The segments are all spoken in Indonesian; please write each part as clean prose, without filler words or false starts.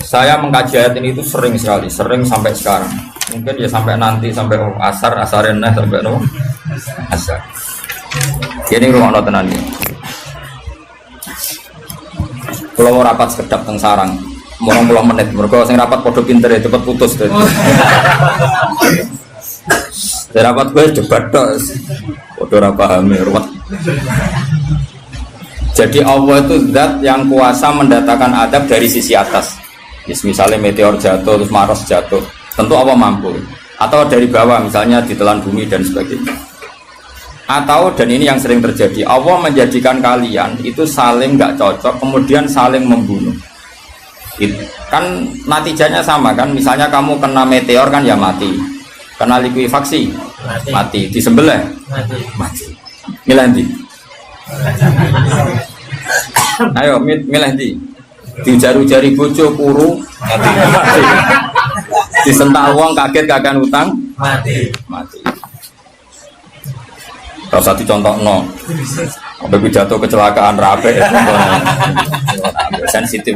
Saya mengkaji ayat ini itu sering sekali, sering sampai sekarang. Mungkin ya sampai nanti sampai asarin sampai asar. Ini rumah tenan ini. Kalau mau rapat sekedap teng sarang, mau 20 menit. Mereka sing rapat podo pinter ya cepet putus. Rapat gue debat dong. Podo ora paham ruwet. Jadi Allah itu zat yang kuasa mendatangkan adab dari sisi atas. Misalnya meteor jatuh terus Mars jatuh, tentu Allah mampu. Atau dari bawah misalnya ditelan bumi dan sebagainya. Atau dan ini yang sering terjadi, Allah menjadikan kalian itu saling nggak cocok, kemudian saling membunuh. Itu kan natijanya sama kan, misalnya kamu kena meteor kan ya mati, kena likuifaksi mati, disembelih mati. Milih ndi? Ayo milih ndi? Dijaru-jari bojo kuru mati. Disentak wong kaget kakan utang mati. Rasa dicontohno. Sampai pidato kecelakaan rapi sensitif.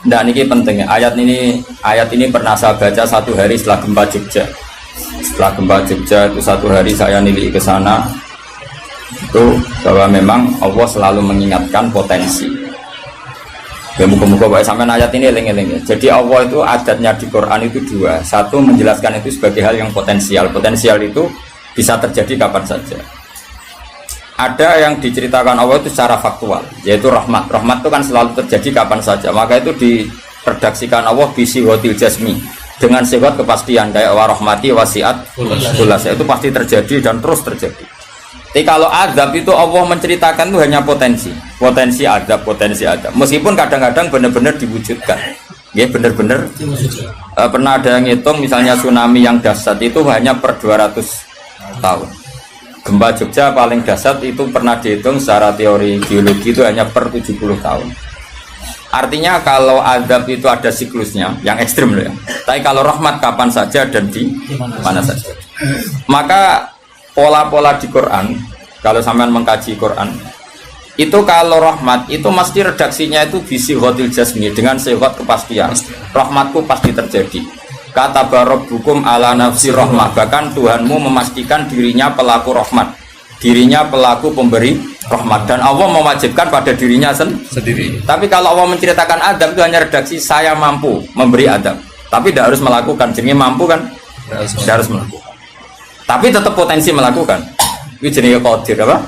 Nah ini penting. Ayat ini pernah saya baca satu hari setelah gempa Jogja. Setelah gempa Jogja itu satu hari saya nilai ke sana. Itu bahwa memang Allah selalu mengingatkan potensi. Ya muka-muka baik sampai ayat ini eling-eling. Jadi Allah itu adatnya di Quran itu dua. Satu menjelaskan itu sebagai hal yang potensial. Potensial itu bisa terjadi kapan saja. Ada yang diceritakan Allah itu secara faktual, yaitu rahmat. Rahmat itu kan selalu terjadi kapan saja. Maka itu diredaksikan Allah bisihotil jasmi, dengan sifat kepastian kayak warahmati wasiat kulas. Itu pasti terjadi dan terus terjadi. Tapi kalau azab itu Allah menceritakan itu hanya potensi azab. Meskipun kadang-kadang benar-benar diwujudkan. Ya benar-benar pernah ada yang ngitung misalnya tsunami yang dahsyat itu hanya per 200 tahun. Gempa Jogja paling dahsyat itu pernah dihitung secara teori geologi itu hanya per 70 tahun. Artinya kalau azab itu ada siklusnya yang ekstrim loh ya. Tapi kalau rahmat kapan saja dan di mana saja. Maka pola-pola di Quran, kalau sampean mengkaji Quran, itu kalau rahmat itu mesti redaksinya itu bisihotil jasmi, dengan sifat kepastian. Rahmatku pasti terjadi. Kata barabbukum ala nafsi rahmah, bahkan Tuhanmu memastikan dirinya pelaku rahmat, dirinya pelaku pemberi rahmat, dan Allah mewajibkan pada dirinya sendiri. Tapi kalau Allah menceritakan adab itu hanya redaksi saya mampu memberi adab, tapi tidak harus melakukan. Jadi mampu kan tidak harus melakukan, tapi tetap potensi melakukan. Itu jenis qadir apa?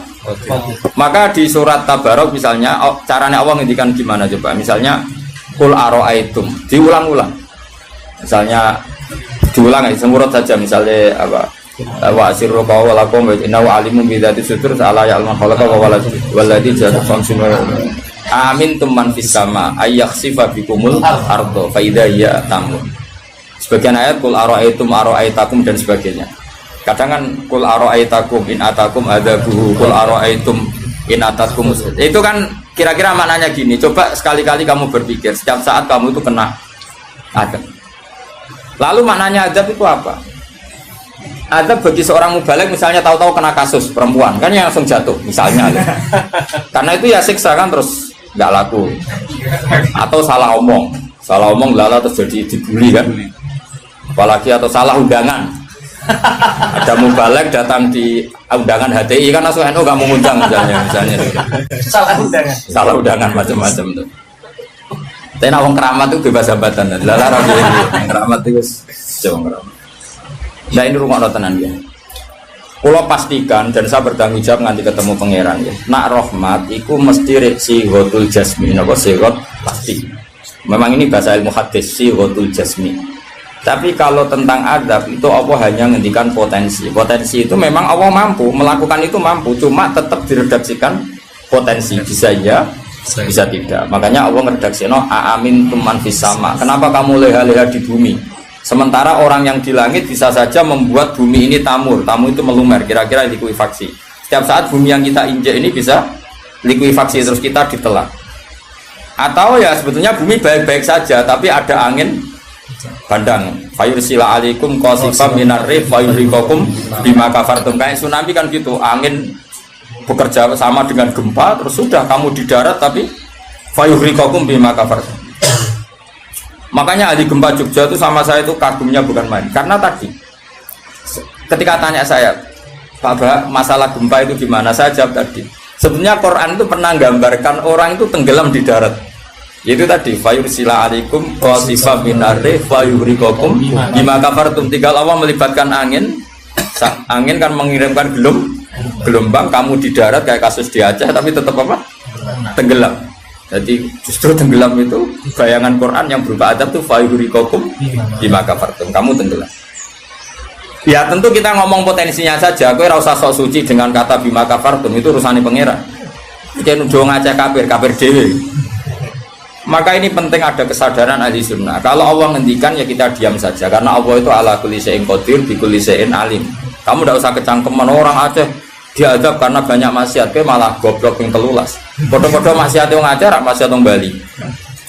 Maka di surat Tabarok misalnya caranya Allah ngendikan gimana coba? Misalnya qul ara'aitum, diulang-ulang. Misalnya diulang aja semurut saja, misalnya apa wa asirru qawlakum wa innahu alimun bi dzati sudur ta'ala ya'lamu khalaqa wa walladzi ja'ala samsun amin man fis sama ayakhsifa bikumul ardo fa idza hiya tamun. Sebagian ayat qul ara'aitakum dan sebagainya. Kadang kan qul ara'aitakum in atakum adzabuhu qul ara'aitum in atakum. Itu kan kira-kira maknanya gini, coba sekali-kali kamu berpikir setiap saat kamu itu kena adab. Lalu maknanya adab itu apa? Adab bagi seorang mubaligh misalnya tahu-tahu kena kasus perempuan kan yang langsung jatuh misalnya. Karena itu ya siksa kan terus nggak laku. Atau salah omong lala terus jadi dibully kan. Apalagi atau salah undangan. Ada mubaligh datang di undangan HTI kan langsung NU nggak mau ngundang misalnya. Salah undangan macam-macam tuh. Tapi nawang keramat itu bebas hambatan, lala rapi keramat itu jauh keramat. Nah ini rumah tenan ya. Kalau pastikan dan saya bertanggung jawab nanti ketemu pangeran ya. Nak rahmat, itu mesti si hotul jasmi, napa sigot pasti. Memang ini bahasa ilmu hadis si hotul jasmi. Tapi kalau tentang adab itu Allah hanya ngendikan potensi. Potensi itu memang Allah mampu melakukan itu mampu, cuma tetap diredaksikan potensi bisa ya. Bisa tidak, makanya Allah meredaksi amin tuman fis sama. Kenapa kamu leha-leha di bumi sementara orang yang di langit bisa saja membuat bumi ini tamur itu melumer, kira-kira likuifaksi. Setiap saat bumi yang kita injek ini bisa likuifaksi terus kita ditelan. Atau ya sebetulnya bumi baik-baik saja tapi ada angin bandang fayursila alaikum qasifam minar rih fayurikakum bima kafartum. Kayak tsunami kan gitu, angin bekerja sama dengan gempa terus sudah kamu di darat tapi fayuhrikakum bima kafartum. Makanya ahli gempa Jogja itu sama saya itu kagumnya bukan main. Karena tadi ketika tanya saya, Pak Bah, masalah gempa itu gimana? Saya jawab tadi. Sebenarnya Quran itu pernah gambarkan orang itu tenggelam di darat. Yaitu tadi fayursila alaikum qasifam minarri fayuhrikokum bima kafartum. Tinggal Allah melibatkan angin. Angin kan mengirimkan gelombang, kamu di darat kayak kasus di Aceh tapi tetap apa? Tenggelam. Jadi justru tenggelam itu bayangan Quran yang berupa adab itu fayuhrikokum bima kafartum, kamu tenggelam. Ya tentu kita ngomong potensinya saja. Kowe ora usah sok suci dengan kata bima kafartum, itu urusannya pangeran. Jangan udah ngajak kafir dhewe. Maka ini penting ada kesadaran ahli sunnah. Kalau Allah ngendikan ya kita diam saja, karena Allah itu ala kulli syai'in qadir bi kulli syai'in alim. Kamu tidak usah kecangkeman orang Aceh diadab karena banyak maksiat, kowe malah goblok yang telulas. Podo-podo maksiat wong Aceh rak maksiat wong Bali.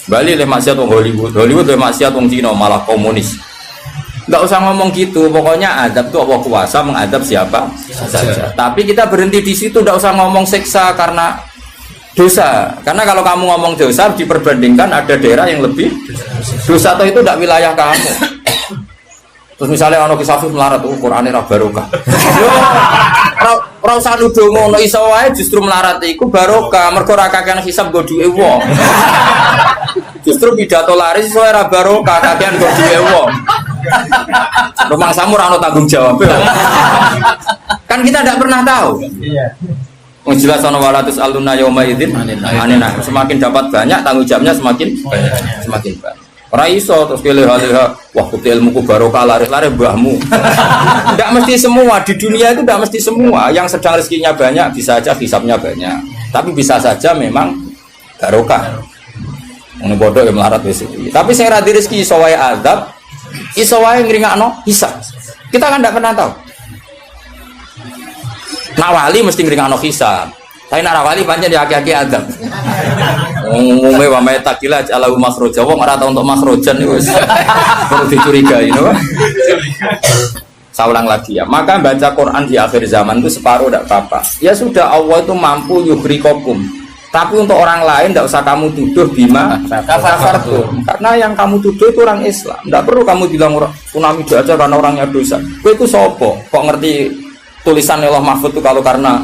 Bali le maksiat wong Hollywood, Hollywood le maksiat wong Cina malah komunis. Enggak usah ngomong gitu, pokoknya adab itu Allah kuasa mengadab siapa saja. Tapi kita berhenti di situ, enggak usah ngomong siksa karena dosa. Karena kalau kamu ngomong dosa diperbandingkan ada daerah yang lebih dosa atau itu tidak wilayah kamu. Terus misalnya ono kisafif melarat, Qur'ane ra barokah. Yo ora usah nuduh ngono, iso wae justru melarat iku barokah, mergo ra kakean hisab go duwe wong. Justru pidato laris iso ora barokah, kakean go duwe wong. Rumah samu ora ono tanggung jawab. Kan kita tidak pernah tahu. Iya. Wong jelas ana walatus aluna yauma idzin anena. Semakin dapat banyak tanggung jawabnya semakin banyak. Ora iso terus kelih-kelih wah kuti ilmuku barokah laris-laris mbahmu. Tidak mesti semua di dunia itu, tidak mesti semua yang sedang rezekinya banyak bisa saja hisabnya banyak. Tapi bisa saja memang barokah. Ngono bodoh ya melarat wis iki. Tapi sing ra di rezeki iso wae azab, iso wae ngringakno hisab. Kita kan tidak pernah tahu. Nak wali mesti ngringakno hisab. Tapi nak wali pancen ya aki-aki azab. Umume wa may takila ala makhraja wong ora tau untuk makhrajan niku wis perlu dicurigai no. Saya ulang lagi ya. Maka baca Quran di akhir zaman itu separuh tidak apa-apa. Ya sudah, Allah itu mampu yuhrikokum. Tapi untuk orang lain tidak usah kamu tuduh bima kafartum. Karena yang kamu tuduh itu orang Islam. Tidak perlu kamu bilang tsunami aja karena orangnya dosa. Kowe itu sopo? Kok ngerti tulisan Allah Mahfud itu kalau karena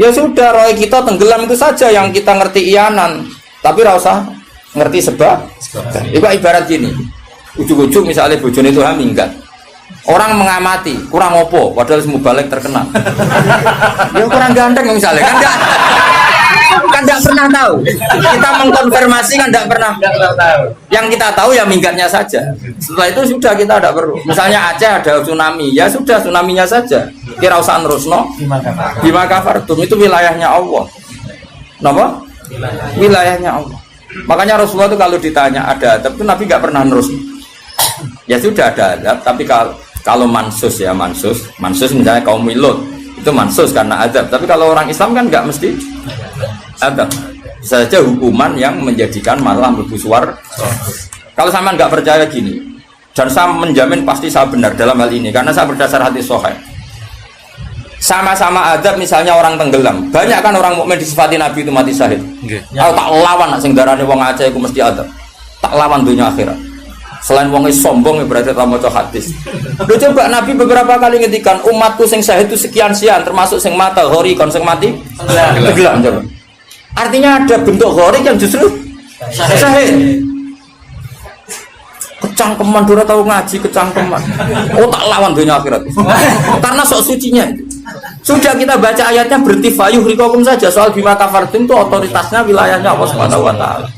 ya sudah, roh kita tenggelam itu saja yang kita ngerti iyanan, tapi rasa ngerti sebab. Itu ibarat gini, ujung-ujung misalnya bojone itu minggat, orang mengamati kurang opo, padahal semua balik terkenal. Ya kurang ganteng misalnya, kan tidak pernah tahu. Kita mengkonfirmasi kan tidak pernah tahu. Yang kita tahu ya minggatnya saja. Setelah itu sudah kita tidak perlu. Misalnya Aceh ada tsunami, ya sudah tsunaminya saja. Kira usah nerusno. Bima kafartum itu wilayahnya Allah. Kenapa? Wilayahnya Allah. Makanya Rasulullah itu kalau ditanya ada adab itu Nabi nggak pernah nerus. Ya sudah ada adab, tapi kalau mansus ya mansus misalnya kaum Lut itu mansus karena adab. Tapi kalau orang Islam kan nggak mesti adab. Bisa saja hukuman yang menjadikan malah berbusuar. Kalau sama nggak percaya gini, dan saya menjamin pasti saya benar dalam hal ini karena saya berdasar hadis sahih. Sama-sama adab, misalnya orang tenggelam, banyak kan orang mukmin disifati Nabi itu mati syahid. Kalau tak lawan nak sing darane wong Aceh iku mesti adab. Tak lawan dunia akhirat. Selain wong sombong berarti tak maca hadis. Lho coba Nabi beberapa kali ngendikan umatku sing syahid itu sekian-sekian termasuk sing mata hori kon sing mati tenggelam coba. Artinya ada bentuk hori yang justru syahid. Kecangkeman dora tahu ngaji kecangkeman. Oh tak lawan dunia akhirat. Karena sok sucinya. Sudah kita baca ayatnya berhenti fayuh rikokum saja. Soal bima kafartum itu otoritasnya wilayahnya Allah Subhanahu wa taala.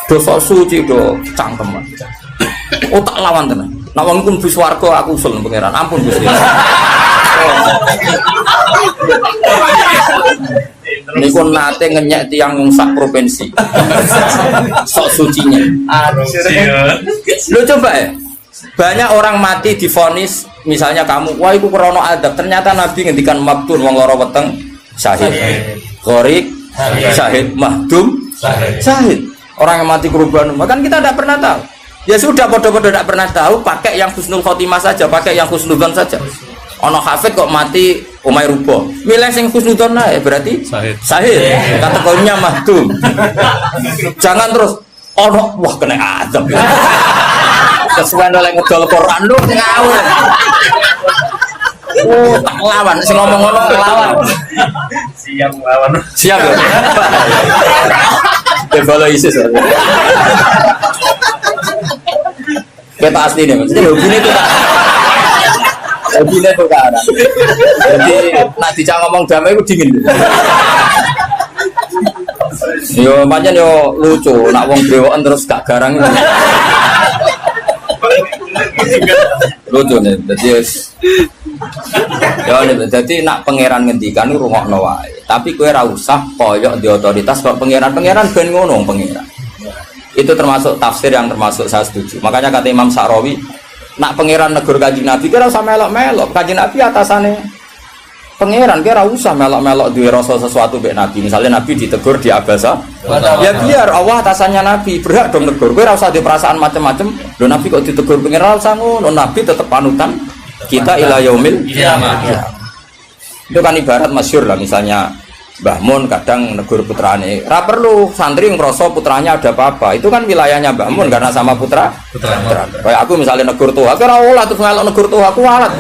Dosa suci do cangkeman. Oh tak lawan tenan. Nek wong iku mlebu swarga aku usul pangeran. Ampun Gusti. Niku nate ngenyek tiang sak provinsi. Sok sucinya. Lo coba ya. Banyak orang mati divonis misalnya kamu, wah itu krono adab. Ternyata Nabi ngendikan maktun wong loro weteng syahid. Gharik syahid, mahdum syahid. Orang yang mati korban, kan kita tidak pernah tahu. Ya sudah, bodoh-bodoh tidak pernah tahu, pakai yang husnul khotimah saja, pakai yang husnudzon saja. Ono hafid kok mati omai rubo. Milih sing husnudzon ae berarti Sahih. Sahih. Kategorinya mahdum. Jangan terus ono wah kena azab. Kesuwen oleh ngedol Quran lu ngawur. Oh, tak lawan sing ngomong ngono lawan. Siap lawan. Siap ya. Follow ISIS. Kita asli nih, maksudnya hobinya kita. Hobinya tuh kan. Jadi nak dijak ngomong damai itu dingin. Yo pancen yo lucu, nak wong brewoken terus gak garang. Lucu nih, jadi nak pangeran ngendikan itu rungokno wae. Tapi kowe ora usah koyok di otoritas kok pangeran ben ngono pangeran. Itu termasuk tafsir yang termasuk saya setuju. Makanya kata Imam Sa'rawi, nak pangeran negur Kanjeng Nabi kira usah melok-melok. Kanjeng Nabi atasane pangeran kira usah melok-melok duwe rasa sesuatu mbek Nabi. Misalnya Nabi ditegur di abasa, ya biar Allah atasannya Nabi, berhak dong negur. Kowe ora usah di perasaan macam-macam. Lho Nabi kok ditegur pangeran usah ngono. Nabi tetap panutan kita ila yaumil kiamah. Itu kan ibarat masyhur lah, misalnya Mbah Mun kadang negur putrane, ra perlu santri ngerasa putranya ada apa-apa, itu kan wilayahnya Mbah Mun karena sama putra. Kayak aku misalnya negur Tuhan, kira olah tuh ngelok negur Tuhan, aku walat.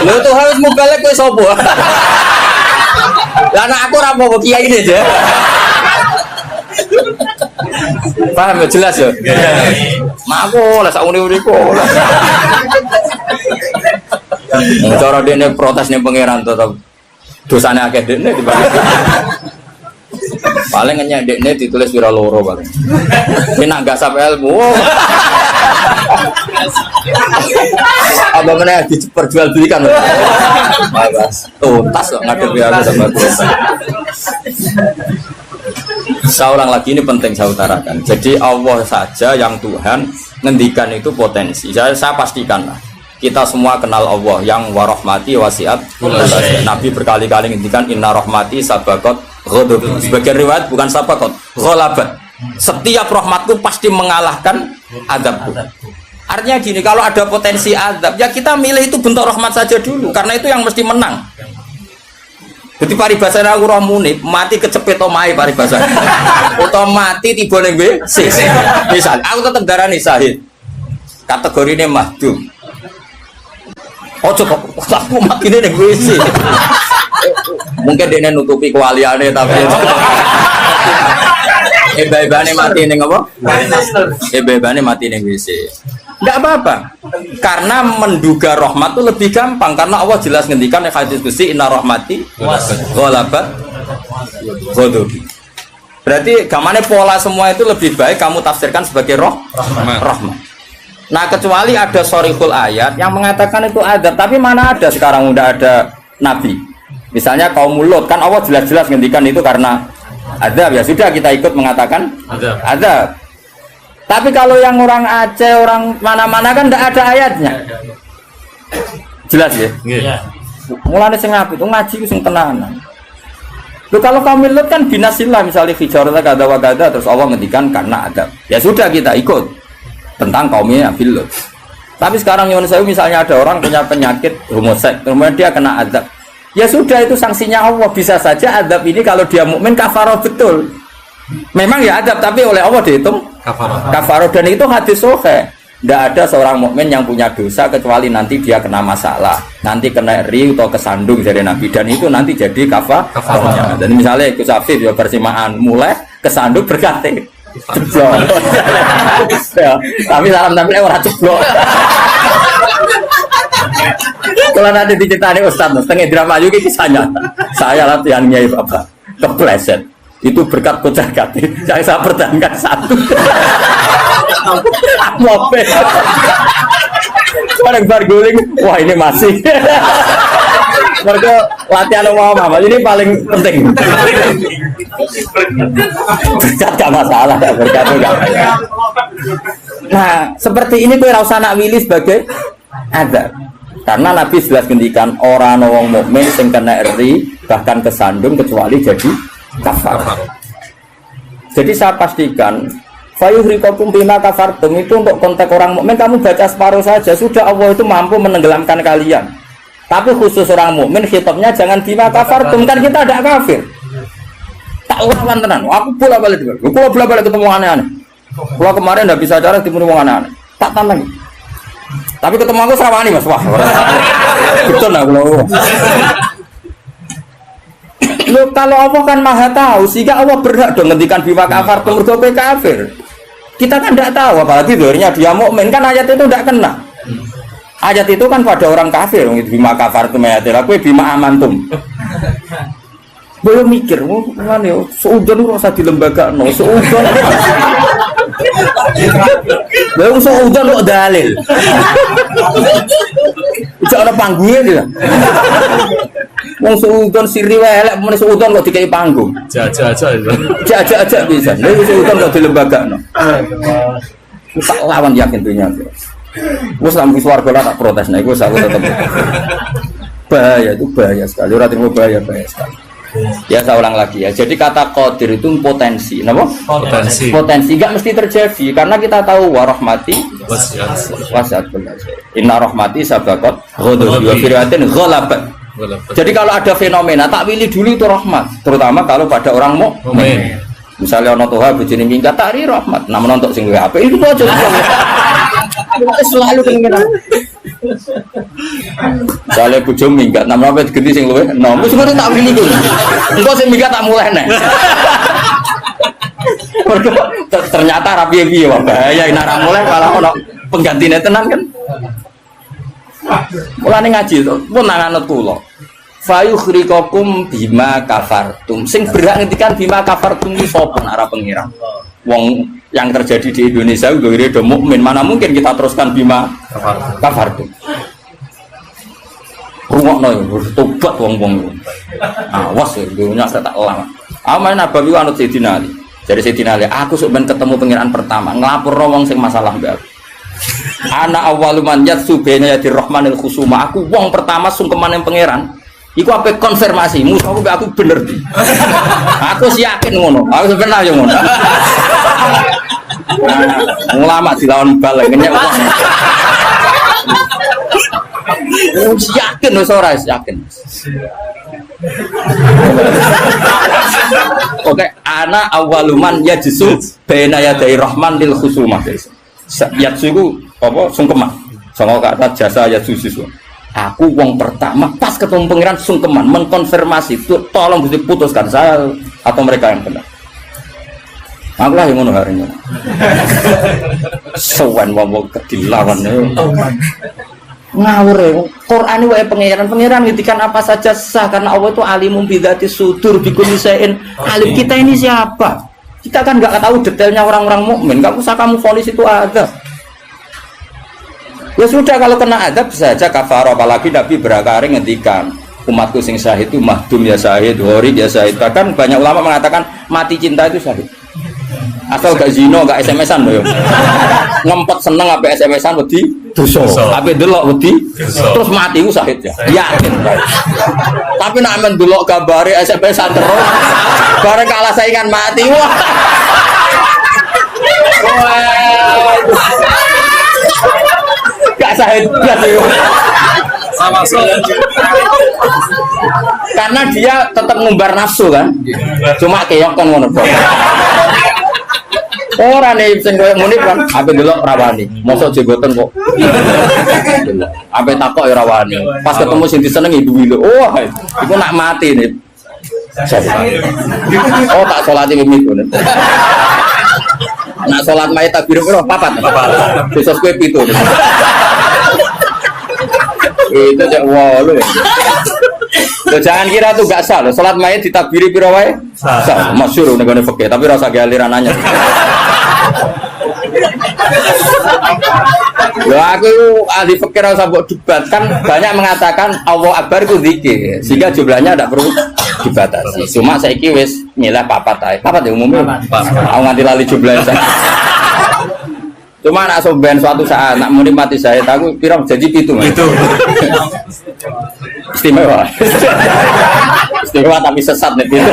Lho Tuhan wis mubalek kowe sapa? Lah nek aku ora mau kiai ini aja. Paham ya jelas ya? Mak aku lah sak uni-uniku. Cara dene protes ning pangeran tetep dosanya akeh dekne dibalik. Paling ngenyek dekne ditulis pira loro paling. Ini nak gak sampai ilmu. Apa meneh diperjualbelikan. Bagus. Tuntas kok ngadepi aku sama dosa. Seorang lagi ini penting saya utarakan. Jadi Allah saja yang Tuhan ngendikan itu potensi. Saya pastikan lah. Kita semua kenal Allah yang warahmati wasiat. Nabi berkali-kali ngendikan inna rahmati sabaqat ghadab. Sebagian riwayat bukan sabaqat, ghalabat. Setiap rahmatku pasti mengalahkan azabku. Artinya gini, kalau ada potensi azab, ya kita milih itu bentuk rahmat saja dulu, karena itu yang mesti menang. Jadi paribasane aku roh munib, mati kecepet omahe paribasane. Utawa mati tiba ning WC. Misal aku tetep darani syahid. Kategorine mahdum. Ojo kok aku makine ning WC. Mungkin dia nutupi kewaliane tapi ebane mati ning apa? Ebane mati ning WC. Enggak apa-apa. Karena menduga rahmat itu lebih gampang karena Allah jelas ngendikan ning hadis qudsi inna rahmati ghalabat ghadabi. Berarti gamane pola semua itu lebih baik kamu tafsirkan sebagai rahmat. Nah kecuali ada sorihul ayat yang mengatakan itu adab, tapi mana ada sekarang udah ada nabi. Misalnya kaum Lut kan Allah jelas-jelas ngendikan itu karena adab, ya sudah kita ikut mengatakan adab. Tapi kalau yang orang Aceh, orang mana-mana kan tidak ada ayatnya. Jelas ya? Yeah. Mulane sing apik itu ngaji sing tenanan. Loh kalau kaum Lut kan binasillah misalnya hijarata kada wa kada terus Allah ngendikan karena adab. Ya sudah kita ikut tentang kaumnya Nabi Lut. Tapi sekarang Yunus saya misalnya ada orang punya penyakit homoseks, kemudian dia kena azab. Ya sudah itu sanksinya Allah. Bisa saja azab ini kalau dia mukmin kafarah betul. Memang ya azab tapi oleh Allah dihitung kafarah dan itu hadis sahih. Tidak ada seorang mukmin yang punya dosa kecuali nanti dia kena masalah, nanti kena ri atau kesandung dari Nabi dan itu nanti jadi kafarahnya. Dan misalnya Gus Afif ya persimaan mulai kesandung berkati. Ceblok. Ya, tapi salam tapi orang ceblok. Kalau nanti diceritani Ustaz, setengah drama juga kisahnya. Saya latihan Nyai Bapak kepleset. Itu berkat bocah kati. Saya pertahankan satu. Mope. Orang barguling, wah ini masih. Mereka latihan Mama ini paling penting. Berkat gak masalah, berkat enggak. Nah, seperti ini tuh rasa nak milih sebagai ada. Karena Nabi jelas ngendikan orang wong mukmin sing kena eri bahkan kesandung kecuali jadi kafar. Jadi saya pastikan fayuhrikakum bima kafartum itu untuk konteks orang mukmin kamu baca separuh saja sudah Allah itu mampu menenggelamkan kalian. Tapi khusus orang mukmin khitabnya jangan bima kafartum, kan kita tidak kafir. Tak lawan tenan. Aku bolak-balik dulu. Aku bolak-balik ketemu aneh-aneh. Kalau kemarin tidak bisa cara ketemu orang aneh-aneh. Tak tantang. Tapi ketemu aku serawani Mas. Wah. Betul lah kalau. Loh, kalau Allah kan maha tahu, sehingga Allah berhak dong ngendikan bima kafartum mergo kafir. Kita kan tidak tahu, apalagi dirinya dia mukmin, kan ayat itu tidak kena. Ayat itu kan pada orang kafir, bima kafartum ayatil, aku bima amantum. Belum mikir, mana seudon rasa di lembaga, no seudon. Belum seudon kok dalil. Bisa ada panggungnya dia. Wong seudon siri elek, mana seudon kok dikai panggung. Jaja bisa. Lalu seudon kok di lembaga, no. Tak lawan yakin dunia. Gue selama keluarga lah tak protes, nah gue tetap bahaya itu bahaya sekali. Orang timur bahaya sekali. Ya saya ulang lagi ya. Jadi kata qadir itu potensi, kenapa? Potensi nggak mesti terjadi karena kita tahu warahmati wasiat benar. Inna rahmati sabaqat ghadabi wa firyatin ghalabat. Jadi kalau ada fenomena tak pilih dulu itu rahmat, terutama kalau pada orang mukmin. Misalnya ono Tuhan bojone minggat tari rahmat, namun untuk sing luwih apik itu aja. Selalu pengen. Misalnya bojo minggat, namun apa gede sing luwih, nah wis ngono tak pilih kuwi. Engko sing minggat tak mulai nek. Ternyata rapi piye wae bahaya nek ora mulai malah ono penggantine tenan kan. Mulane ngaji to, pun nang anut kula. Fayukhrikakum bima kafartum. Sing berhak ngendikan bima kafartum iki sapa nek ora pengira. Wong yang terjadi di Indonesia udah mukmin, mana mungkin kita teruskan bima kafartum. Rungokno yo tobat wong-wong. Awas ya dunya tak lama. Amain Nabawi anut Sayyidina Ali. Jadi Sayyidina Ali, aku sok ben ketemu pengiran pertama, nglapurno wong sing masalah mbak. Ana awwaluman yatsu baina yadir rahmanil khusuma. Aku wong pertama sungkeman yang pangeran. Iku apa konfirmasi, musuhku aku bener di. Aku sih yakin ngono. Aku sebenarnya ngono. Ulama dilawan balik ngenyek. Yakin wis ora yakin. Oke, ana awaluman yajsu baina yaday rahman lil khusumah. Yajsu iku apa sungkeman. Sama kata jasa yajsu siswa. Aku wong pertama pas ketemu pangeran sungkeman mengkonfirmasi itu tolong diputuskan saya atau mereka yang benar. Aku lah yang ngono harinya. Sowan wong kedilawan ngawur ya. Quran wae pangeran ngendikan apa saja sah karena Allah itu alimum bidzati sudur bikulli syai'in. Alim kita ini siapa? Kita kan enggak tahu detailnya orang-orang mukmin. Enggak usah kamu vonis itu ada. Ya sudah kalau kena adab saja kafar, apalagi Nabi berakari ngendikan umatku sing syahid itu mahdum ya syahid, horid ya syahid. Bahkan banyak ulama mengatakan mati cinta itu syahid. Asal gak zino, gak SMS-an loh. Ngempet seneng apa SMS-an wedi dosa. Apa delok wedi terus mati ku syahid ya. Yakin. Tapi nek men delok gambare SMS-an terus bareng kalah saingan mati. Wah. Gak syahid belas itu. Sama karena dia tetap ngumbar nafsu kan. Cuma keok kan ngono. Orang nih sing koyo muni kan ape delok rawani. Mosok jenggoten kok. Ape takok ya rawani. Pas ketemu sing disenengi duwi lho. Oh, iku nak mati nih. Oh, tak salati mimpi ngono. Nak salat mayit takbir piro? Papat. Besok kowe 7. Itu cek walu. Loh, jangan kira tuh gak sah loh. Salat mayit ditakbiri piro wae? Sah. Masyhur nek ngene fikih, tapi rasa ge aliran anyar. Loh, aku ahli fikih rasa mbok debat kan banyak mengatakan Allah Akbar itu zikir. Sehingga jumlahnya tidak perlu dibatasi. Cuma saiki wis nyilah papat ae. Papat ya umumnya. Aku nganti lali jumlahnya. Cuma nak soben suatu saat nak muni mati saya aku pirang janji itu. Istimewa. Istimewa tapi sesat nih itu.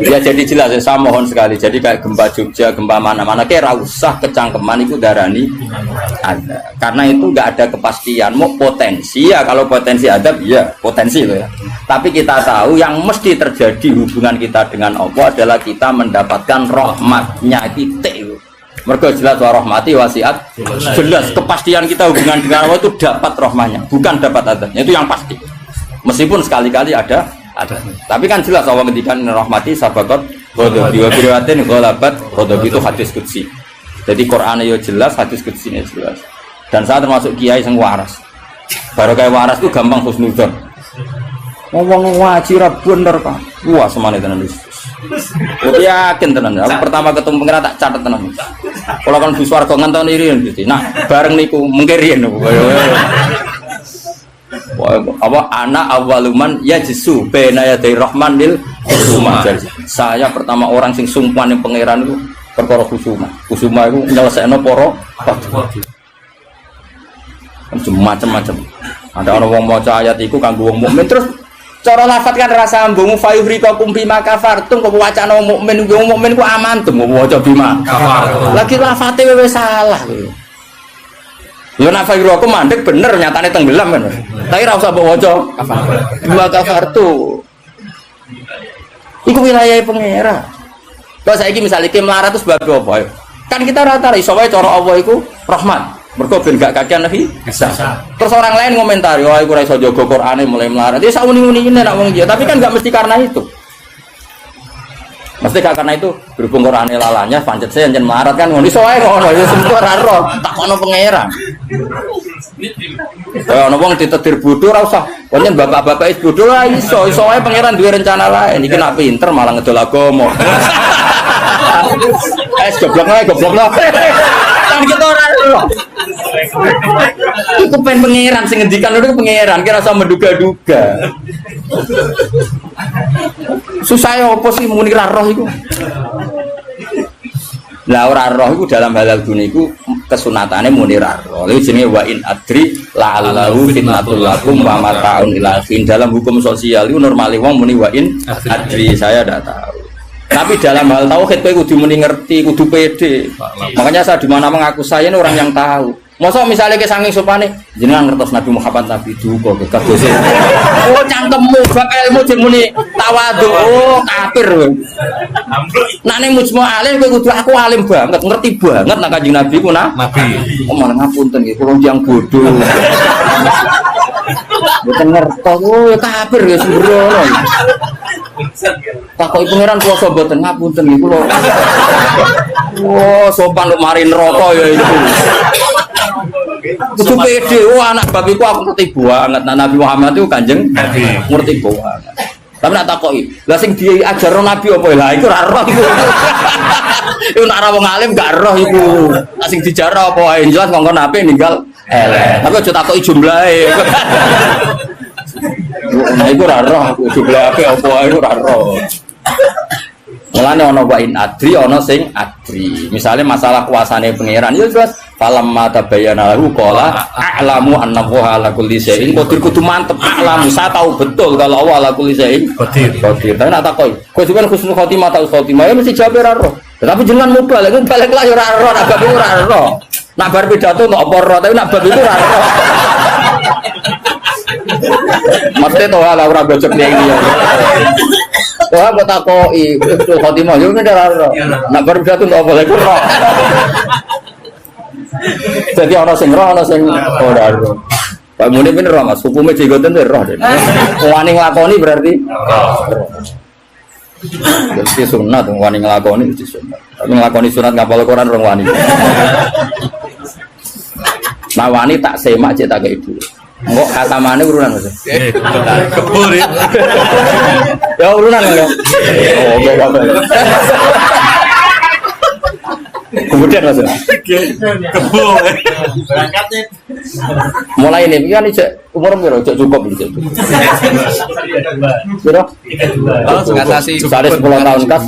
Ya jadi jelas ya, saya mohon sekali. Jadi kayak gempa Jogja, gempa mana-mana, kayak usah kecangkeman itu darani ada. Karena itu nggak ada kepastian. Mau potensi ya, kalau potensi ada, ya potensi loh ya. Tapi kita tahu yang mesti terjadi hubungan kita dengan Allah adalah kita mendapatkan rahmatnya titik. Mereka jelas rahmati wasiat. Jelas kepastian kita hubungan dengan Allah itu dapat rahmatnya, bukan dapat adanya. Itu yang pasti. Meskipun sekali-kali ada. Tapi kan jelas Allah ngendikan rahmati sabaqat ghadabi wa biriwatin ghalabat ghadabi itu hadis qudsi. Jadi Quran ya jelas, hadis qudsi ini jelas. Dan saya termasuk kiai sing waras. Baru kayak waras itu gampang husnudzon. Ngomong ngaji ra bener kan. Wah semane tenan wis. Aku yakin tenan. Aku pertama ketemu pengen tak catet tenan. Kalau kan Bu Swarga nganton iri gitu. Nah, bareng niku mengke riyen. Apa anak awaluman yajsu baina yaday rahman lil khusuma. Saya pertama orang sing sumpan yang pangeran itu perkara khusuma. Khusuma itu nyelesaikno para macam-macam. Ada orang wong maca ayat iku kanggo wong mukmin terus cara lafat kan rasa ambung fayuhrikakum bima kafartum kok wacana wong mukmin ku amantum waca bima kafartum. Lagi lafate wis salah kowe. Ya nak fayur aku mandek bener nyatane tenggelam kan. Tapi ra usah mbok waca bima kafartu. Iku wilayah pangeran. Kok saiki misale iki melarat terus bab apa? Kan kita rata iso wae cara Allah iku rahmat. Mergo ben gak kakean nabi bisa. Terus orang lain komentari, "Wah, iku ra iso jaga Qur'ane mulai melarat." Ya sak uni-unine nek wong iki, tapi kan gak mesti karena itu. Mesti gak karena itu berhubung Qur'ane lalanya pancet saya njen melarat kan ngono iso wae ngono ya sempo ora roh takono pangeran. Kaya ana wong ditetir bodho ora usah. Pancen bapak-bapak is bodho ora iso wae pangeran duwe rencana lain. Iki nak pinter malah ngedol agama. Goblok lah. Kan kita ora roh. Iku pen pangeran sing ngendikan itu pangeran kira usah menduga-duga. Susah ya apa sih muni ra roh iku? Lah ora roh iku dalam halal dunia iku kesunatane muni ra roh. Lha jenenge wa in adri la'allahu fitnatul lakum wa mata'un ilahin. Dalam hukum sosial itu normale wong muni wa in adri, saya ndak tahu. Tapi dalam hal tauhid kowe kudu muni ngerti, kudu pede. Makanya saya di mana mengaku saya ini orang yang tahu. Masa misalnya ke sanging sopane jenengan ngertos Nabi Muhammad Nabi duka kados. Oh cangkemmu bab ilmu muni tawadhu. Oh kafir kowe. Nek ning mujmu alim kowe kudu aku alim banget, ngerti banget nek Kanjeng Nabi ku Nabi. Oh malah ngapunten nggih kula yang bodoh. Mboten ngertos. Oh kafir ya sembrono. Takoki pangeran puasa mboten ngapunten nggih kula. Oh sopan lu mari neraka ya itu. Kudu pede, anak bab iku aku ngerti banget. Nabi Muhammad itu Kanjeng Nabi ngerti banget. Tapi nak takoki, lah sing diajarno Nabi apa lah iku ora roh iku. Iku nak ora wong alim gak roh iku. Lah sing dijarno apa wae jelas ngongkon Nabi ninggal elek. Tapi aja takoki jumlahe. Nah iku ora roh, jumlahe apa wae iku ora roh. Mulane ana wa in adri ana sing adri. Misale masalah kuasane pangeran ya jelas falam mata bayana lahu qala a'lamu anna wa ala kulli syai'in qadir. Kudu mantep a'lamu saya tahu betul kalau Allah ala kulli syai'in qadir. Tapi nak takoki kowe sampeyan husnul khotimah ta khotimah ya mesti jawab ora roh. Tapi jenengan mubal lagi balik lah ya ora roh, nak bab ora roh. Nak bar pidato kok apa roh tapi nak bab itu ora roh. Mesti to ala ora bocok ning iki. Wah, kok takoki husnul khotimah yo ora roh. Nak bar pidato kok apa lagi roh. Jadi orang sing roh, orang sing ora roh. Pak Muni pun roh mas, hukumnya jigoten itu roh deh. Wani ngelakoni berarti jadi sunat, wani ngelakoni itu sunat. Tapi ngelakoni sunat ngapal Quran orang wani. Nah wani tak semak cek tak ibu. Kok kata mana urunan mas? Kebur ya. Ya urunan enggak? Oh enggak. Kemudian mas, Kebur. mulai ini kan umur berapa? Cukup gitu. Berapa? Ngatasi Sare 10 tahun kas.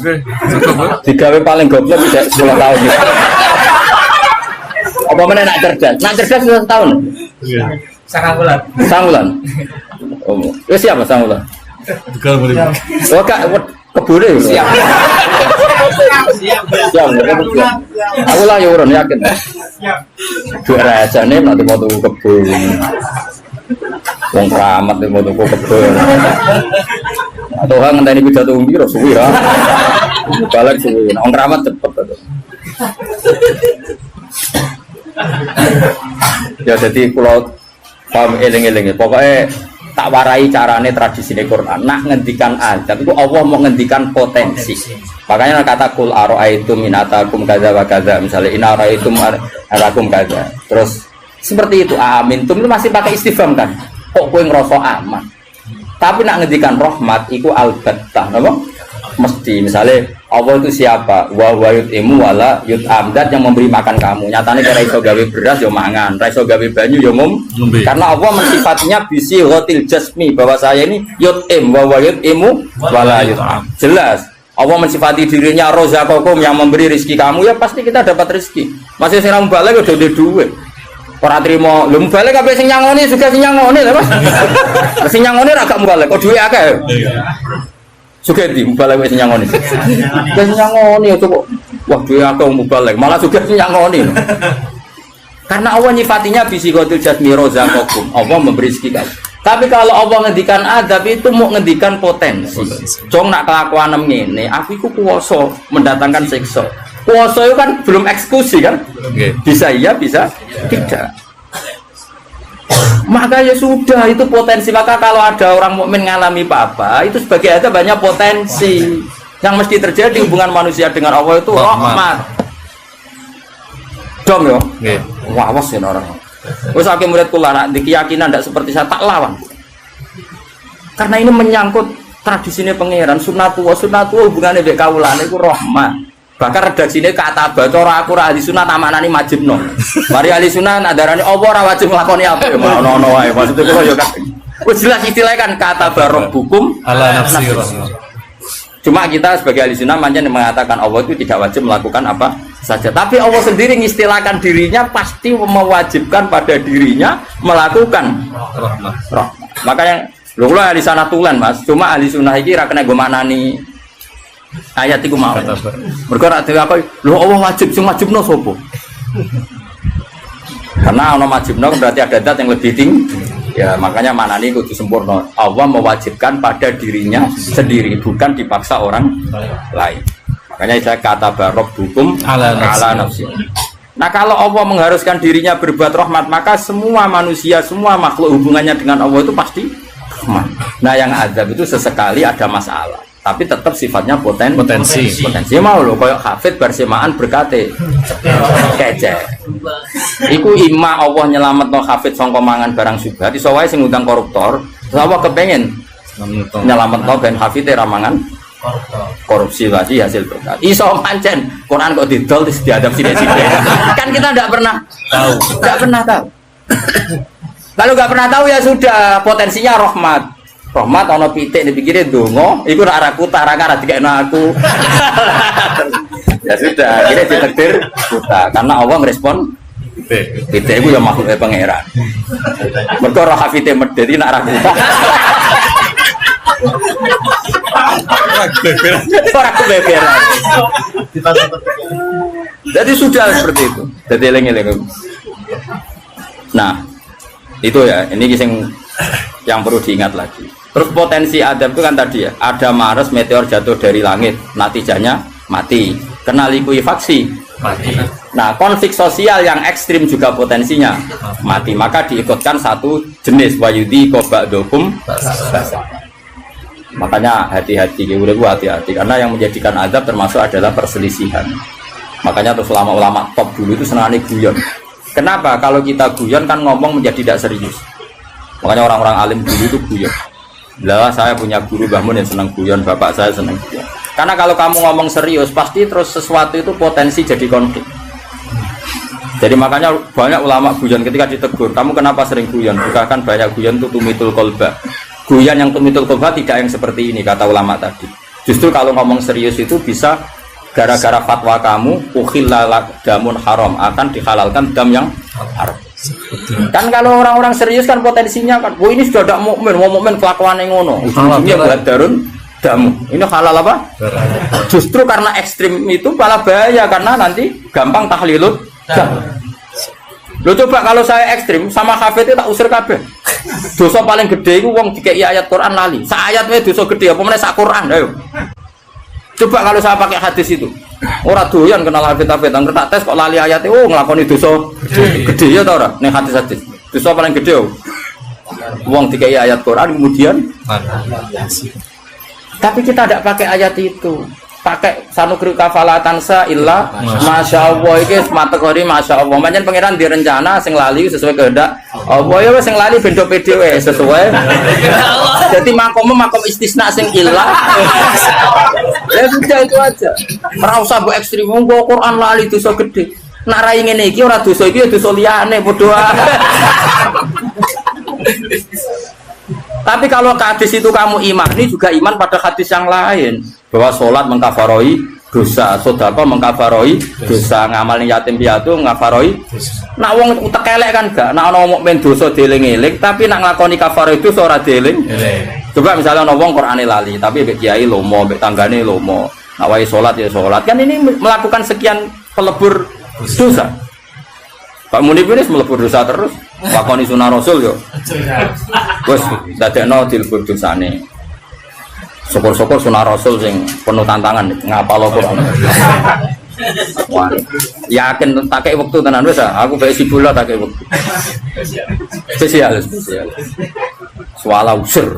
Digawe paling goblok bisa 10 tahun. Apa mana nak cerdas? Nak cerdas 10 tahun. Sangat Sangulan. Oh, siapa sangulan? Bukan boleh. Oh kak, Kebule siap. Siap. Aku lah ya urun yakin. Dua aja nih nanti mau tuku kebun. Wong keramat nih mau tuku kebun. Atau hang ngenteni pidato piro suwi ya. Balik suwi. Wong keramat cepet to. Ya jadi kalau paham eling-eling pokoknya tak warai carane tradisi Quran. Nak ngendikan azab itu Allah mau ngendikan potensi. Makanya kata kul ara'aitum minatakum kadza wa kadza misalnya in ara'aitum arakum kadza. Terus seperti itu amintum itu masih pakai istifham kan. Kok kowe ngrasa aman. Tapi nak ngendikan rahmat iku albattah napa? Mesti misalnya Allah itu siapa? Wa yut'imu wala yut'am, dat yang memberi makan kamu. Nyatane kira iso gawe beras yo mangan, ra iso gawe banyu yo ngombe. Karena Allah mensifatinya bisi ghatil jasmi bahwa saya ini yut'im wa yut'imu wala yut'am. Jelas Allah mensifati dirinya rozaqakum yang memberi rezeki kamu, ya pasti kita dapat rezeki. Masih sing nang balik udah duwe. Ora trimo, lho balik kabeh sing nyangoni juga sing nyangoni lho Mas. Sing nyangoni ra gak balik, kok duwe akeh. Suka di mubalek wis nyangoni. Wis nyangoni itu kok. Wah, dia aku mubalek, malah suka nyangoni. Karena Allah nyifatinya bisikhotil jasmi rozaqakum. Allah memberi rezeki kamu. Tapi kalau Allah ngendikan adab itu mau ngendikan potensi. Jong nak kelakuan ngene, aku iku kuwasa mendatangkan siksa. Kuwasa itu kan belum eksekusi kan? Bisa iya, bisa tidak. Maka ya sudah itu potensi. Maka kalau ada orang mukmin ngalami apa itu sebagai ada banyak potensi yang mesti terjadi hubungan manusia dengan Allah itu rahmat. Dom yo. Wah, awas ya orang. Wes akeh murid kula nak di keyakinan ndak seperti saya tak lawan. Karena ini menyangkut tradisine pangeran sunnatullah hubungannya mbek kaulane iku rahmat. Bahkan redaksine kata baca aku ra ahli sunah tamanani majibno. Mari ahli sunah nadarane apa ora wajib nglakoni apa ya ono wae. Maksudnya kok ya kan. Wis jelas istilahnya kan kata barok hukum ala nafsi. Cuma kita sebagai ahli sunnah manjen mengatakan Allah itu tidak wajib melakukan apa saja. Tapi Allah sendiri mengistilahkan dirinya pasti mewajibkan pada dirinya melakukan rahmat. Makanya lho kula ahli sanah tulen Mas. Cuma ahli sunnah iki ra kena go maknani ayat itu mau. Mergo rak dhewe apa lho Allah wajib sing wajibno sapa? Karena ana wajibno berarti ada zat yang lebih tinggi. Ya makanya manani kudu sempurna. Allah mewajibkan pada dirinya sendiri bukan dipaksa orang lain. Makanya saya kata barok hukum ala nafsi. Nah kalau Allah mengharuskan dirinya berbuat rahmat maka semua manusia, semua makhluk hubungannya dengan Allah itu pasti rahmat. Nah yang azab itu sesekali ada masalah. Tapi tetap sifatnya potensi mau loh kayak hafid bersemaan berkate kece iku ima Allah nyelametno hafid sangka mangan barang syubhat iso wae sing ngundang koruptor Allah kepengen nyelametno ben hafid ra mangan korupsi lagi hasil berkat iso pancen Quran kok didol terus diadab sithik-sithik kan kita enggak pernah tahu kalau enggak pernah tahu ya sudah potensinya rahmat ana pitik dipikire donga iku rak araku tarak dikekno aku. Ya sudah, akhirnya ditakdir buta karena Allah ngerespon pitik iku ya makhluk pangeran. Mergo roh hafite medheti nak raku. Ora kebeberan. Jadi sudah seperti itu. Jadi eling-eling. Nah, itu ya, ini yang perlu diingat lagi. Terus potensi adab itu kan tadi ya, ada Mars meteor jatuh dari langit, natijanya mati. Kena likuifaksi, mati. Nah, konflik sosial yang ekstrim juga potensinya mati. Maka diikutkan satu jenis wayudi kobadokum. Makanya hati-hati, hati-hati karena yang menjadikan adab termasuk adalah perselisihan. Makanya terus ulama-ulama top dulu itu senangnya guyon. Kenapa? Kalau kita guyon kan ngomong menjadi tidak serius. Makanya orang-orang alim dulu itu guyon. Lah saya punya guru Mbah Mun yang senang guyon, bapak saya senang guyon. Karena kalau kamu ngomong serius pasti terus sesuatu itu potensi jadi konflik. Jadi makanya banyak ulama guyon ketika ditegur, kamu kenapa sering guyon? Bukan banyak guyon itu tumitul kolba. Guyon yang tumitul kolba tidak yang seperti ini kata ulama tadi. Justru kalau ngomong serius itu bisa gara-gara fatwa kamu ukhillalak damun haram akan dihalalkan dam yang haram. Kan kalau orang-orang serius kan potensinya kan, ini sudah tidak mukmin, mau mukmin kelakuan yang ngono. Ujungnya buat darun damu. Ini halal apa? Justru karena ekstrim itu malah bahaya karena nanti gampang tahlilut dam. Lo coba kalau saya ekstrim sama hafid itu tak usir kabeh. Dosa paling gede itu wong dikei ayat Quran lali. Sa ayat wae dosa gede apa meneh sak Quran ayo. Coba kalau saya pakai hadis itu. Ora doyan kenal hafid-hafid, nang tak tes kok lali ayat itu nglakoni dosa gede ya ta ora? Ning hadis-hadis. Dosa paling gede. Wong dikei ayat Quran kemudian tapi kita tidak pakai ayat itu, pakai sanukri kafalatansa illa masya Allah ini materi masya Allah. Macam pangeran direncana sing lali sesuai kehendak Allah ya sing lali bendo PDW sesuai. Jadi makom istisna sing illa. Ya sudah itu aja. Ora usah mbok ekstrem wong Quran lali dosa gede. Nak rai ngene iki ora dosa iki ya dosa liyane padha. Tapi kalau hadis itu kamu imani juga iman pada hadis yang lain bahwa sholat mengkafaroi dosa, sedekah mengkafaroi dosa, ngamalin yatim piatu mengkafaroi. Nak wong utek elek kan gak, nak ana mukmin dosa dieling-eling, tapi nak nglakoni kafaroi dosa ora dieling. Coba misalnya ana wong Qur'ane lali, tapi mbek kiai lomo, mbek tanggane lomo. Nak wae sholat ya sholat. Kan ini melakukan sekian pelebur dosa. Pak Munib ini melebur dosa terus, lakoni sunah Rasul yo. Wes dadekno dilebur dosane. Syukur-syukur sunah Rasul sing penuh tantangan ngapal Quran. Wah, yakin tak kei wektu tenan wis aku bae sibula tak kei wektu. Spesial. Suala usir.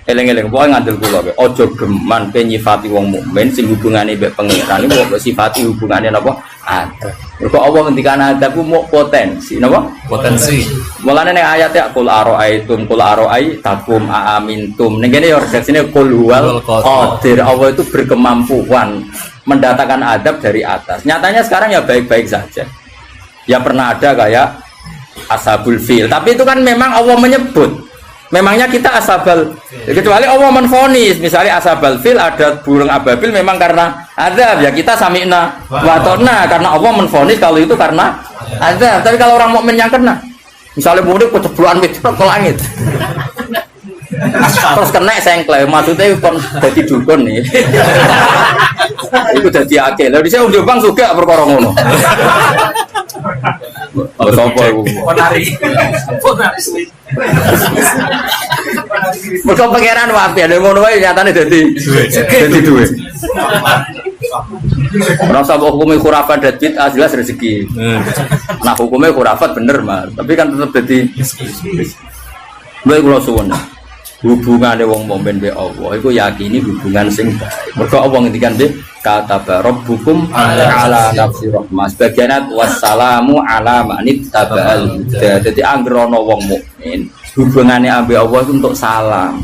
Eleng-eleng pokoke ngandel kula kowe aja geman penyifati wong mukmin sing hubungane mbek pangeran iku kok sifati hubungane napa ada. Mergo Allah ngendikan ada ku mau potensi napa? Potensi. Mulane ning ayat ya qul araaitum qul araaitum aamintum. Ning kene ya redaksine qul huwal qadir. Allah itu berkemampuan mendatangkan adab dari atas. Nyatanya sekarang ya baik-baik saja. Ya pernah ada kayak ashabul fil, tapi itu kan memang Allah menyebut. Memangnya kita asabal, kecuali Allah menfonis, misalnya asabal fil ada burung ababil memang karena azab ya kita sami'na watona karena Allah menfonis kalau itu karena azab. Tapi kalau orang mukmin yang kena, misalnya mudik kecebloan meteor ke langit, terus kena sengklek, maksudnya kon jadi dukun nih, itu jadi akil. Lalu saya udah bang juga perkara ngono. Sopo iku? Ponari. Mergo pangeran wae lho ngono wae nyatane dadi duwe. Ora usah hukume khurafat dan bid'ah jelas rezeki. Nah hukumnya khurafat bener mah, tapi kan tetap dadi bae kula suwun. Hubungane wong mukmin be Allah iku yakini hubungan sing baik. Mergo Allah ngendikan be kata rabbukum ala nafsi rahmah. Sebagian wassalamu ala manit tabal huda. Dadi anggere ana wong mukmin hubungane ambek Allah itu untuk salam.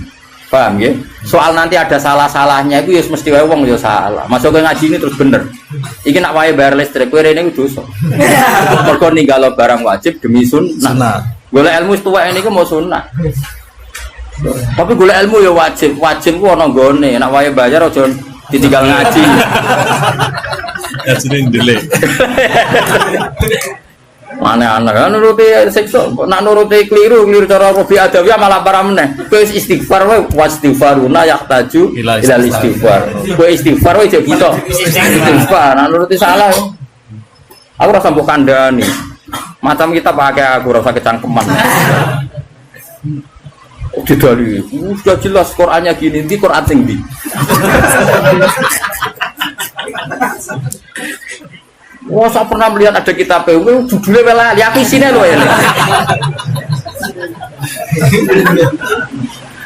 Paham nggih? Soal nanti ada salah-salahnya itu ya mesti wae wong ya salah. Masuk ke ngaji ini terus bener. Iki nak wae bayar listrik kowe rene iku dosa. Mergo ninggalo barang wajib demi sunnah. Golek ilmu tuwek niku mau sunnah. Tapi golek ilmu ya wajib ku ana nggone, nek wae bayar aja ditinggal ngaji. Ngajine ndelek. Mana anak kan nuruti siksa, nak nuruti keliru cara Rabi Adawiyah malah parah meneh. Kowe istighfar wae wastighfaruna yahtaju ila istighfar. Kowe istighfar wae jek bisa. Istighfar, nak nuruti salah. Aku rasa mbok kandhani. Macam kita pakai aku rasa kecangkeman. Didali, sudah jelas Qurannya gini, di Quran sing di. Wah, saya pernah melihat ada kitab judulnya bela, lihat isinya loh ya.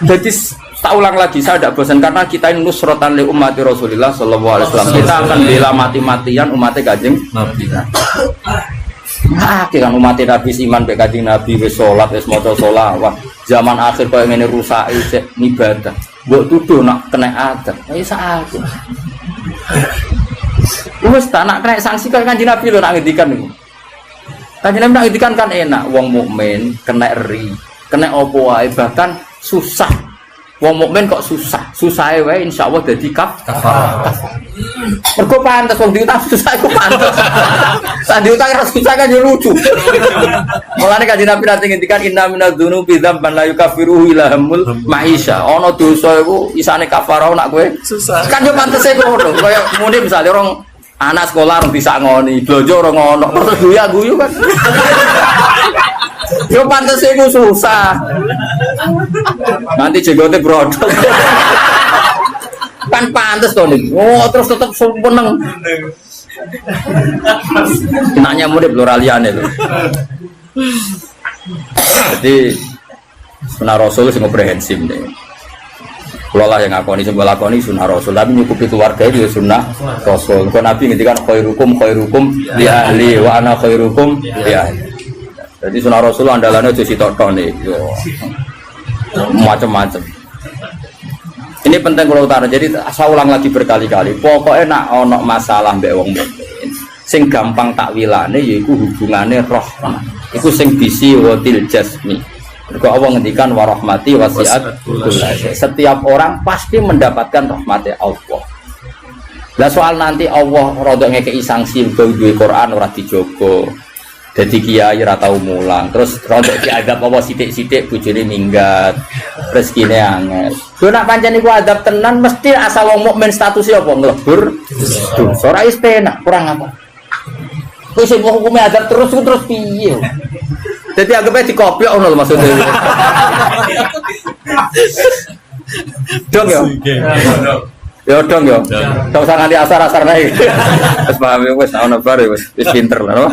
Jadi tak ulang lagi, saya tidak bosan karena kita ini nusrotan li ummati Rasulullah Sallallahu Alaihi Wasallam. Kita akan bela mati-matian umatnya Kanjeng Nabi. Kan umatnya Nabi iman be Kanjeng Nabi wis salat wis maca sholawat. Zaman akhir kau yang ini rusak ibadah. Mbok tuduh nak kena adab. Ayo saat. Wes tak nak kena sanksi kan Kanjeng Nabi lho nak ngendikan niku. Kanjeng Nabi nak ngendikan kan enak wong mukmin kena ri, kena apa wae bahkan susah Wong mukmin kok susah. Susahe wae insyaallah dadi kafarah. Mergo pantes wong diutang susah iku pantes. Lah diutang ra susah kan yo lucu. Mulane kanjeng Nabi nate ngendikan inna minadz-dzunubi dzamban la yukaffiruhu illa hamul maisha. Ana dosa iku isane kafarah nak kowe susah. Kan yo pantese ngono. Kaya muni misale orang anak sekolah orang bisa ngoni, belanja orang ngono, terus guyu kan. Yo pantes iku susah. Nanti jenggote brodol. Kan pantes to nih. Oh, terus tetep seneng. Nanya murid loraliane lho. Jadi sunah Rasul sing komprehensif nih. Kalau lah yang ngakoni sing lakoni sunah Rasul, tapi nyukupi keluarga itu sunah Rasul. Kalau Nabi ngendikan khairukum li ahli wa ana khairukum li ahli. Jadi sunah Rasul andalannya aja sitok-tok nih. Macam-macam. Ini penting kalau utara. Jadi saya ulang lagi berkali-kali. Pokoknya nak ono masalah mbek wong mukmin. Sing gampang takwilane yaiku hubungane rahmah. Iku sing bisi watil jasmi. Mergo Allah ngendikan warahmati wasiat kullasa. Setiap orang pasti mendapatkan rahmatnya Allah. Lah soal nanti Allah rodok ngekeki sanksi duwe Quran ora dijogo. Dadi kiai ora tau mulang, terus rodok diadab apa sithik-sithik bojone minggat. Rezekine angel. Yo nak pancen iku adab tenan mesti asal wong mukmin statusnya apa nglebur. Ora wis penak, kurang apa. Kowe sing hukume adab terus piye? Jadi anggapnya dikopiok ngono lho maksudnya. Dong ya. Ya dong ya. Tau usah nganti asar-asar naik. Wis paham wis ana bare wis pinter lah.